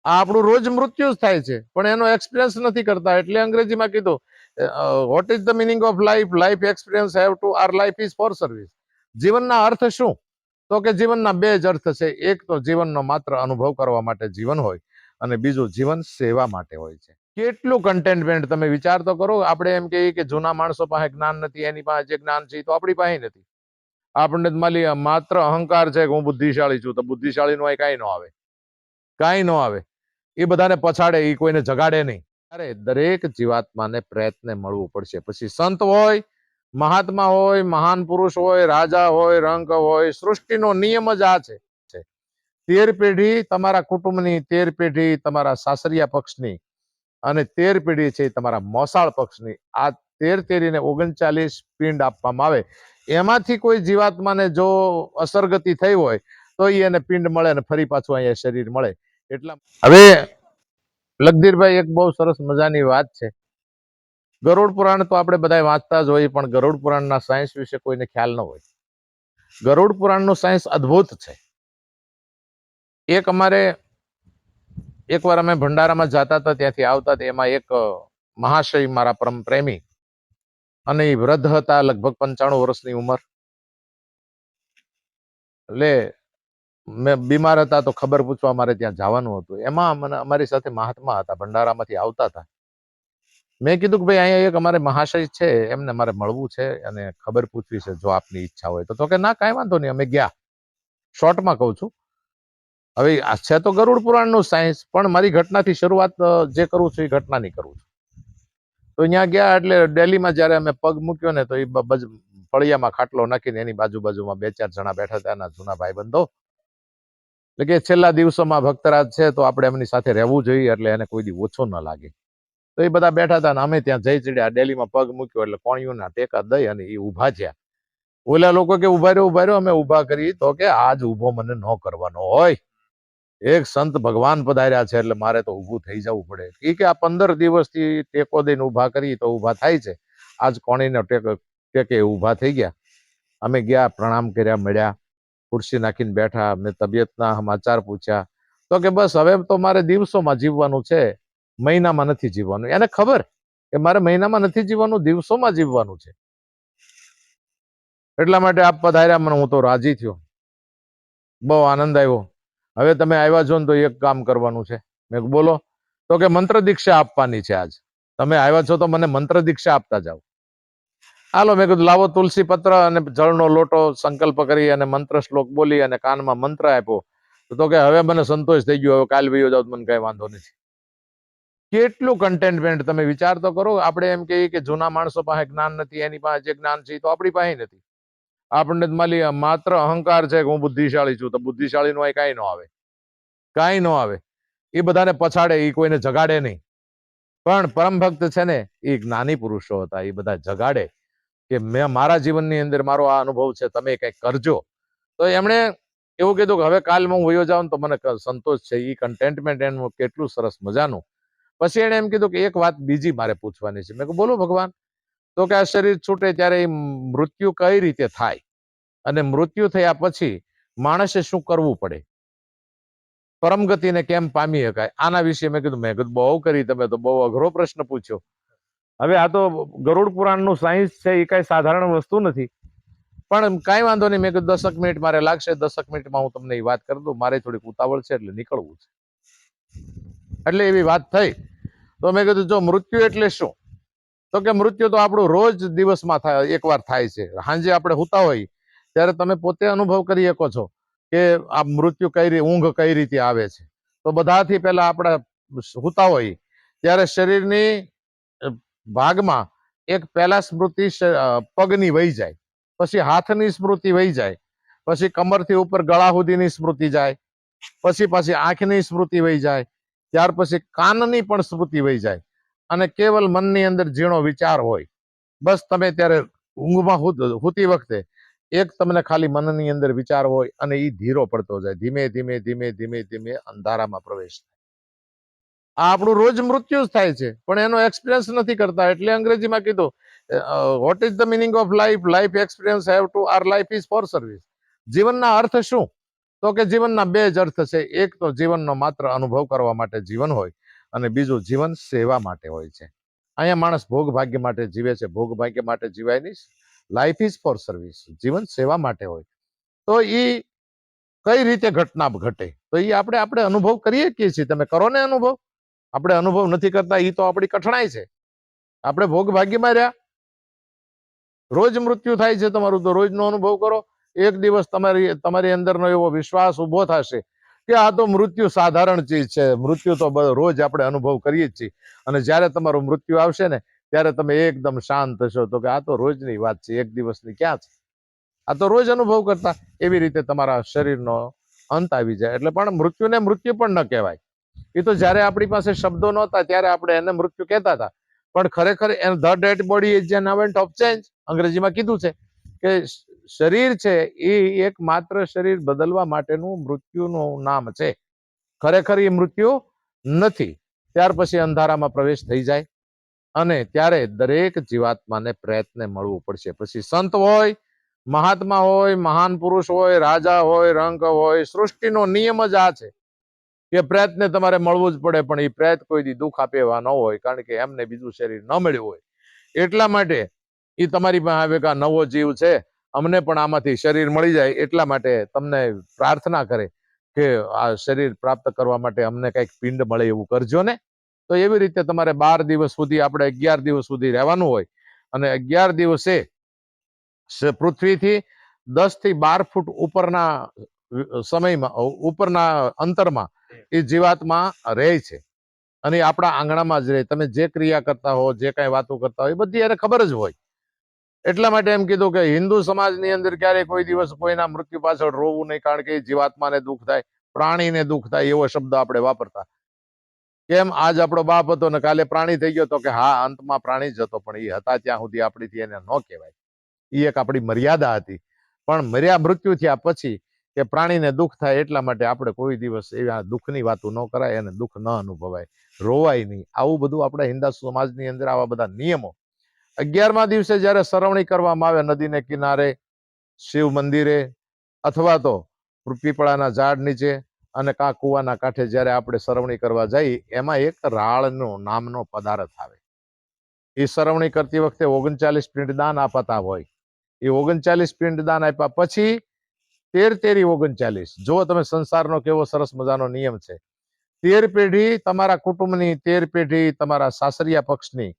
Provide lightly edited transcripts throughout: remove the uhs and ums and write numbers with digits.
આ આપણું રોજ મૃત્યુ જ થાય છે, પણ એનો એક્સપિરિયન્સ નથી કરતા. એટલે અંગ્રેજીમાં કીધું, what is the meaning of life? Life experience have to or life is for service. જીવનના અર્થ શું? તો કે જીવનના બે જ અર્થ છે. એક તો જીવનનો માત્ર અનુભવ કરવા માટે જીવન હોય, અને બીજું જીવન સેવા માટે હોય છે. કેટલું કન્ટેન્ટમેન્ટ તમે વિચાર તો કરો. આપણે એમ કહીએ કે જૂના માણસો પાસે જ્ઞાન નથી, એની પાસે જે જ્ઞાન છે તો આપણી પાસે નથી. આપણને માત્ર અહંકાર છે કે હું બુદ્ધિશાળી છું, તો બુદ્ધિશાળી નું કાંઈ ન આવે, કાંઈ ન આવે. એ બધાને પછાડે, એ કોઈને જગાડે નહીં. અરે દરેક જીવાત્માને પ્રયત્ન મળવું પડશે. પછી સંત હોય, મહાત્મા હોય, મહાન પુરુષ હોય, રાજા હોય, રંક હોય, સૃષ્ટિનો નિયમ જ આ છે. 13 પેઢી તમારા કુટુંબની, 13 પેઢી તમારા સાસરિયા પક્ષની, અને 13 પેઢી છે તમારા મોસાળ પક્ષની. આ 13 ને 39 પિંડ આપવામાં આવે. એમાંથી કોઈ જીવાત્માને જો અસરગતિ થઈ હોય તો એને પિંડ મળે ને ફરી પાછું અહીંયા શરીર મળે. એટલા હવે લગધીરભાઈ એક બહુ સરસ મજાની વાત છે. ગરુડ પુરાણ તો આપણે બધા વાંચતા જ હોઈએ, પણ ગરુડ પુરાણના સાયન્સ વિશે કોઈને ખ્યાલ ન હોય. ગરુડ પુરાણનું સાયન્સ અદ્ભુત છે. એકવાર અમે ભંડારામાં જતા હતા, ત્યાંથી આવતા એમાં એક મહાશય, મારા પરમ પ્રેમી, અને એ વૃદ્ધ હતા, લગભગ 95 વર્ષની ઉંમર. એટલે મેં બીમાર હતા તો ખબર પૂછવા મારે ત્યાં જવાનું હતું. એમાં અમારી સાથે મહાત્મા હતા, ભંડારામાંથી આવતા હતા. મેં કીધું કે ભાઈ અહીંયા એક અમારે મહાશય છે, એમને મારે મળવું છે અને ખબર પૂછવી છે, જો આપની ઈચ્છા હોય તો. કે ના, કાંઈ વાંધો નહીં. અમે ગયા. શોર્ટમાં કહું છું. હવે આ છે તો ગરુડ પુરાણનું સાયન્સ, પણ મારી ઘટનાથી શરૂઆત જે કરું છું એ ઘટનાની કરું છું. તો અહીંયા ગયા એટલે દિલ્હીમાં જયારે અમે પગ મૂક્યો ને, તો એ ફળિયામાં ખાટલો નાખીને એની બાજુમાં 2-4 જણા બેઠા હતા, એના જૂના ભાઈબંધો. એટલે કે છેલ્લા દિવસોમાં ભક્તરાજ છે તો આપણે એમની સાથે રહેવું જોઈએ, એટલે એને કોઈ દી ઓછો ન લાગે. તો એ બધા બેઠા હતા ને અમે ત્યાં જઈ ચડ્યા. દિલ્હીમાં પગ મૂક્યો એટલે કોણીઓના ટેકા દઈ અને એ ઉભા થયા. ઓલા લોકો કે ઉભા રહ્યો, અમે ઉભા કરી. તો કે આજ ઉભો મને ન કરવાનો હોય, એક સંત ભગવાન પધાર્યા છે એટલે મારે તો ઊભું થઈ જવું પડે. કે આ 15 દિવસથી ટેકો દઈને ઉભા કરી તો ઉભા થાય છે, આજ કોણીનો ટેકે ઉભા થઈ ગયા. અમે ગયા, પ્રણામ કર્યા, મળ્યા, ખુરશી નાખીને બેઠા. મેં તબિયતના સમાચાર પૂછ્યા. તો કે બસ હવે તો મારે દિવસોમાં જીવવાનું છે, મહિનામાં નથી જીવવાનું. એને ખબર કે મારે મહિનામાં નથી જીવવાનું, દિવસોમાં જીવવાનું છે. એટલા માટે આપ પધાર્યા, મને હું તો રાજી થયો, બહુ આનંદ આવ્યો. હવે તમે આવ્યા છો ને તો એક કામ કરવાનું છે. મેં બોલો. તો કે મંત્ર દીક્ષા આપવાની છે. આજ તમે આવ્યા છો તો મને મંત્ર દીક્ષા આપતા જાઓ. હાલો, મેં કીધું લાવો તુલસી પત્ર અને જળનો લોટો, સંકલ્પ કરી અને મંત્ર શ્લોક બોલી અને કાનમાં મંત્ર આપ્યો. તો કે હવે મને સંતોષ થઈ ગયો, હવે કાલ વયો જાવ મને કઈ વાંધો નથી. કેટલું કન્ટેન્ટમેન્ટ તમે વિચાર તો કરો. આપણે એમ કહીએ કે જૂના માણસો પાસે જ્ઞાન નથી, એની પાસે જે જ્ઞાન છે તો આપણી પાસે નથી. આપણને માત્ર અહંકાર છે કે હું બુદ્ધિશાળી છું, તો બુદ્ધિશાળી નું કાંઈ ન આવે, કાંઈ ન આવે. એ બધાને પછાડે, એ કોઈને જગાડે નહીં. પણ પરમ ભક્ત છે ને, એ જ્ઞાની પુરુષો હતા. એ બધા જગાડે કે મેં મારા જીવનની અંદર મારો આ અનુભવ છે, તમે કંઈક કરજો. તો એમણે એવું કીધું કે હવે કાલ હું વયો જાઉં તો મને સંતોષ છે. એ કન્ટેન્ટમેન્ટ એનું કેટલું સરસ મજાનું. પછી એને એમ કીધું કે એક વાત બીજી મારે પૂછવાની છે. મેં કહ્યું બોલો ભગવાન. તો કે આ શરીર છૂટે ત્યારે એ મૃત્યુ કઈ રીતે થાય, અને મૃત્યુ થયા પછી માણસે શું કરવું પડે, પરમ ગતિને કેમ પામી શકાય, આના વિશે મેં કીધું બહુ કરી, તમે તો બહુ અઘરો પ્રશ્ન પૂછ્યો. હવે આ તો ગરુડ પુરાણનું સાયન્સ છે, એ કઈ સાધારણ વસ્તુ નથી. પણ કઈ વાંધો નહીં. મેં કીધું 10 મિનિટ મારે લાગશે, 10 મિનિટમાં હું તમને એ વાત કરી દઉં. મારે થોડીક ઉતાવળ છે એટલે નીકળવું છે. એટલે એવી વાત થઈ. તો મેં કીધું જો મૃત્યુ એટલે શું? તો કે મૃત્યુ તો આપણું રોજ દિવસમાં થાય, એકવાર થાય છે. સાંજે આપણે હુતા હોય ત્યારે તમે પોતે અનુભવ કરી શકો છો કે આ મૃત્યુ ઊંઘ કઈ રીતે આવે છે. તો બધાથી પહેલા આપણે હુતા હોય ત્યારે શરીરની ભાગમાં એક પહેલા સ્મૃતિ પગની વહી જાય, પછી હાથની સ્મૃતિ વહી જાય, પછી કમરથી ઉપર ગળા સુધીની સ્મૃતિ જાય, પછી પાછી આંખની સ્મૃતિ વહી જાય, ત્યાર પછી કાનની પણ સ્મૃતિ વહી જાય, અને કેવલ મનની અંદર ઝીણો વિચાર હોય. બસ તમે ત્યારે ઊંઘમાં હુતી વખતે એક તમને ખાલી મનની અંદર વિચાર હોય, અને એ ધીરો પડતો જાય, ધીમે ધીમે ધીમે ધીમે ધીમે અંધારામાં પ્રવેશ થાય. આ આપણું રોજ મૃત્યુ જ થાય છે, પણ એનો એક્સપિરિયન્સ નથી કરતા. એટલે અંગ્રેજીમાં કીધું, what is the meaning of life? Life experience have to or life is for service. જીવનના અર્થ શું? તો કે જીવનના બે જ અર્થ છે. એક તો જીવનનો માત્ર અનુભવ કરવા માટે જીવન હોય અને બીજું જીવન સેવા માટે હોય છે. અહીંયા માણસ ભોગ ભાગ્ય માટે જીવે છે. ભોગ ભાગ્ય માટે જીવાય નહીં. Life is for service. જીવન સેવા માટે હોય. તો એ કઈ રીતે ઘટના ઘટે તો એ આપણે અનુભવ કરીએ છીએ. તમે કરો ને અનુભવ. આપણે અનુભવ નથી કરતા એ તો આપણી કઠણાઈ છે. આપણે ભોગ ભાગ્યમાં રહ્યા. રોજ મૃત્યુ થાય છે તમારું, તો રોજનો અનુભવ કરો. એક દિવસ તમારી અંદરનો એવો વિશ્વાસ ઉભો થશે કે આ તો મૃત્યુ સાધારણ ચીજ છે. મૃત્યુ તો રોજ આપણે અનુભવ કરીએ જ છીએ. અને જ્યારે તમારું મૃત્યુ આવશે ને ત્યારે તમે એકદમ શાંત થશો તો કે આ તો રોજની વાત છે, એક દિવસની ક્યાં છે, આ તો રોજ અનુભવ કરતા. એવી રીતે તમારા શરીરનો અંત આવી જાય. એટલે પણ મૃત્યુને મૃત્યુ પણ ન કહેવાય. એ તો જ્યારે આપણી પાસે શબ્દો નહોતા ત્યારે આપણે એને મૃત્યુ કહેતા હતા. પણ ખરેખર the dead body is an event of change. અંગ્રેજીમાં કીધું છે કે શરીર છે એ એક માત્ર શરીર બદલવા માટેનું મૃત્યુનું નામ છે. ખરેખર એ મૃત્યુ નથી. ત્યાર પછી અંધારામાં પ્રવેશ થઈ જાય અને ત્યારે દરેક જીવાત્માને પ્રયત્ને મળવું પડશે. પછી સંત હોય, મહાત્મા હોય, મહાન પુરુષ હોય, રાજા હોય, રંક હોય, સૃષ્ટિનો નિયમ જ આ છે કે પ્રયત્ને તમારે મળવું જ પડે. પણ એ પ્રયત્ન કોઈ દી દુઃખ આપે એવા ન હોય, કારણ કે એમને બીજું શરીર ન મળ્યું હોય. એટલા માટે એ તમારી પાસે આવે કે આ નવો જીવ છે, અમને પણ આમાંથી શરીર મળી જાય, એટલા માટે તમને પ્રાર્થના કરે કે આ શરીર પ્રાપ્ત કરવા માટે અમને કંઈક પિંડ મળે એવું કરજો ને. તો એવી રીતે તમારે 12 દિવસ સુધી, આપણે 11 દિવસ સુધી રહેવાનું હોય. અને 11 દિવસે પૃથ્વીથી 10 થી 12 ફૂટ ઉપરના સમયમાં, ઉપરના અંતરમાં એ જીવાત્મા રહે છે. અને આપણા આંગણામાં જ રહે. તમે જે ક્રિયા કરતા હો, જે કઈ વાતો કરતા હોય, એ બધી એને ખબર જ હોય. એટલા માટે એમ કીધું કે હિન્દુ સમાજની અંદર ક્યારેય કોઈ દિવસ કોઈના મૃત્યુ પાછળ રોવું નહીં, કારણ કે જીવાત્માને દુઃખ થાય, પ્રાણીને દુઃખ થાય, એવો શબ્દ આપણે વાપરતા. કેમ આજ આપણો બાપ હતો ને કાલે પ્રાણી થઈ ગયો, તો કે હા, અંતમાં પ્રાણી જ હતો, પણ એ હતા ત્યાં સુધી આપણીથી એને ન કહેવાય. એ એક આપણી મર્યાદા હતી. પણ મૃત્યુ થયા પછી કે પ્રાણીને દુઃખ થાય, એટલા માટે આપણે કોઈ દિવસ એવા દુઃખની વાતો ન કરાય અને દુઃખ ન અનુભવાય, રોવાય નહીં. આવું બધું આપણા હિન્દુ સમાજની અંદર આવા બધા નિયમો. 11મા દિવસે જ્યારે સરવણી કરવામાં આવે નદીને કિનારે, શિવ મંદિરે, અથવા તો પીપળાના ઝાડ નીચે અને કા કુવાના કાંઠે જ્યારે આપણે સરવણી કરવા જઈએ, એમાં એક રાળનો નામનો પદાર્થ આવે. એ સરવણી કરતી વખતે 39 પિંડદાન આપાતા હોય. એ 39 પિંડદાન આપ્યા પછી 13 39, જો તમે સંસારનો કેવો સરસ મજાનો નિયમ છે. 13 પેઢી તમારા કુટુંબની, 13 પેઢી તમારા સાસરિયા પક્ષની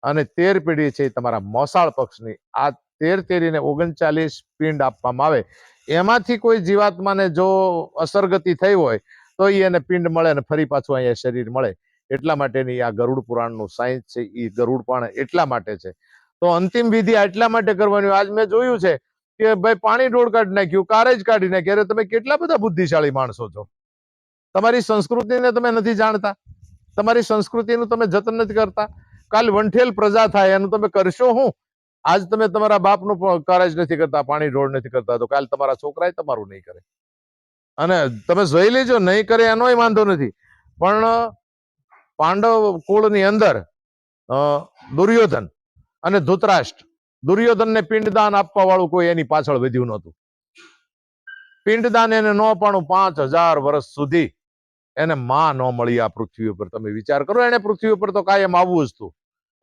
અને 13 પેઢી છે તમારા મોસાળ પક્ષની. આ 13 ને 39 પિંડ આપવામાં આવે. એમાંથી કોઈ જીવાત્માને જો અસરગતિ થઈ હોય તો એને પિંડ મળે અને ફરી પાછું અહીંયા શરીર મળે. એટલા માટેની આ ગરુડ પુરાણનું સાયન્સ છે. એ ગરુડ પણ એટલા માટે છે. તો અંતિમ વિધિ એટલા માટે કરવાની. આજ મેં જોયું છે કે ભાઈ પાણી ઢોળ કાઢી નાખ્યું, કારેજ કાઢી નાખી. અરે તમે કેટલા બધા બુદ્ધિશાળી માણસો છો. તમારી સંસ્કૃતિને તમે નથી જાણતા, તમારી સંસ્કૃતિનું તમે જતન નથી કરતા. કાલ વંઠેલ પ્રજા થાય એનું તમે કરશો શું? આજ તમે તમારા બાપનું કારેજ નથી કરતા, પાણી ઢોળ નથી કરતા, તો કાલ તમારા છોકરા તમારું નહીં કરે. અને તમે જોઈ લેજો, નહીં કરે એનોય વાંધો નથી. પણ પાંડવ કુળની અંદર દુર્યોધન અને ધૃતરાષ્ટ્ર, દુર્યોધનને પિંડદાન આપવા વાળું કોઈ એની પાછળ વધ્યું નહોતું. પિંડદાન એને ન પાણું 5000 વર્ષ સુધી એને માં ન મળી આ પૃથ્વી ઉપર. તમે વિચાર કરો, એને પૃથ્વી ઉપર તો કાયમ આવવું જ હતું,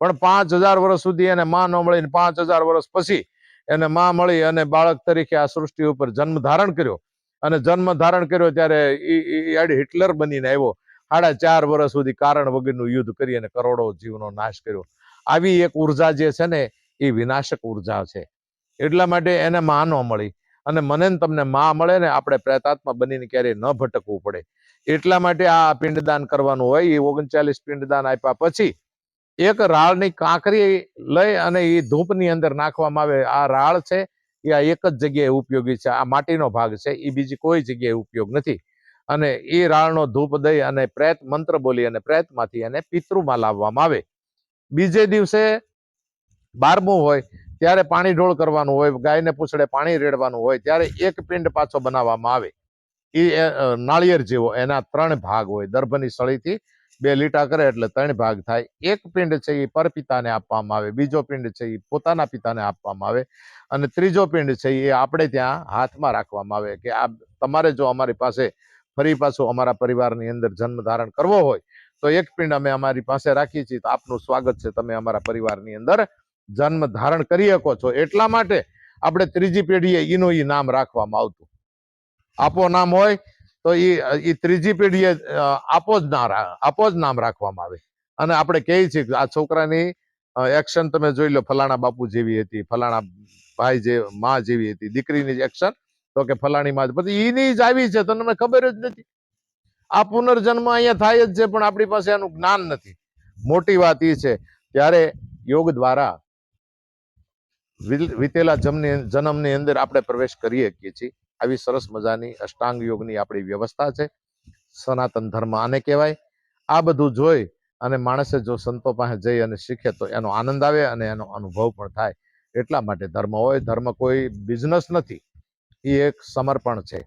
પણ 5000 વર્ષ સુધી એને માં ન મળી. 5000 વર્ષ પછી એને માં મળી અને બાળક તરીકે આ સૃષ્ટિ ઉપર જન્મ ધારણ કર્યો. અને જન્મ ધારણ કર્યો ત્યારે હિટલર બનીને આવ્યો. 4.5 વર્ષ સુધી કારણ વગરનું યુદ્ધ કરી અને કરોડો જીવનો નાશ કર્યો. આવી એક ઉર્જા જે છે ને, એ વિનાશક ઉર્જા છે. એટલા માટે એને માં ન મળી. અને મને તમને માં મળે ને, આપણે પ્રેતાત્મા બનીને ક્યારેય ન ભટકવું પડે. એટલા માટે આ પિંડદાન કરવાનું હોય. એ 39 પિંડદાન આપ્યા પછી એક રાળની કાંકરી લઈ અને એ ધૂપની અંદર નાખવામાં આવે. આ રાળ છે એ આ એક જ જગ્યાએ ઉપયોગી છે. આ માટીનો ભાગ છે, એ બીજી કોઈ જગ્યાએ ઉપયોગ નથી. અને એ રાળનો ધૂપ દઈ અને પ્રેત મંત્ર બોલી અને પ્રેતમાંથી એને પિતૃમાં લાવવામાં આવે. બીજે દિવસે 12મું હોય ત્યારે પાણી ઢોળ કરવાનું હોય, ગાયને પૂછડે પાણી રેડવાનું હોય. ત્યારે એક પિંડ પાછો બનાવવામાં આવે. એ નાળિયેર જેવો, એના 3 ભાગ હોય. દર્ભની સળીથી 2 લીટા કરે એટલે 3 ભાગ થાય. એક પિંડ છે એ પરપિતાને આપવામાં આવે, બીજો પિંડ છે એ પોતાના પિતાને આપવામાં આવે, અને ત્રીજો પિંડ છે એ આપણે ત્યાં હાથમાં રાખવામાં આવે કે આ તમારે જો અમારી પાસે ફરી પાછું અમારા પરિવારની અંદર જન્મ ધારણ કરવો હોય તો એક પિંડ અમે અમારી પાસે રાખીએ છીએ, તો આપનું સ્વાગત છે, તમે અમારા પરિવારની અંદર જન્મ ધારણ કરી શકો છો. એટલા માટે આપણે ત્રીજી પેઢીએ ઈનું ઈ નામ રાખવામાં આવતું. આપો નામ હોય તો એ ત્રીજી પેઢીએ આપો જ નામ રાખવામાં આવે. અને આપણે કહીએ છીએ કે આ છોકરાની એક્શન તમે જોઈ લો, ફલાણા બાપુ જેવી હતી, ફલાણા ભાઈ જે માં જેવી હતી. દીકરીની એક્શન તો કે ફલાણી માં, પછી એની જ આવી છે, તમને ખબર જ નથી. આ પુનર્જન્મ અહીંયા થાય જ છે, પણ આપણી પાસે એનું જ્ઞાન નથી. મોટી વાત એ છે. ત્યારે યોગ દ્વારા વીતેલા જન્મની અંદર આપણે પ્રવેશ કરી શકીએ છીએ. આવી સરસ મજાની અષ્ટાંગ યોગની આપણી વ્યવસ્થા છે. સનાતન ધર્મ આને કહેવાય. આ બધું જોઈ અને માણસે જો સંતો પાસે જઈ અને શીખે તો એનો આનંદ આવે અને એનો અનુભવ પણ થાય. એટલા માટે ધર્મ હોય. ધર્મ કોઈ બિઝનેસ નથી, એ એક સમર્પણ છે.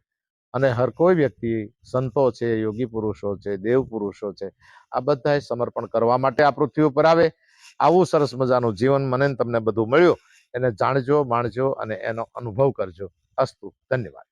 અને હર કોઈ વ્યક્તિ, સંતો છે, યોગી પુરુષો છે, દેવ પુરુષો છે, આ બધાએ સમર્પણ કરવા માટે આ પૃથ્વી ઉપર આવે. આવું સરસ મજાનું જીવન મને તમને બધું મળ્યું, એને જાણજો, માણજો અને એનો અનુભવ કરજો. અસ્તુ. ધન્યવાદ.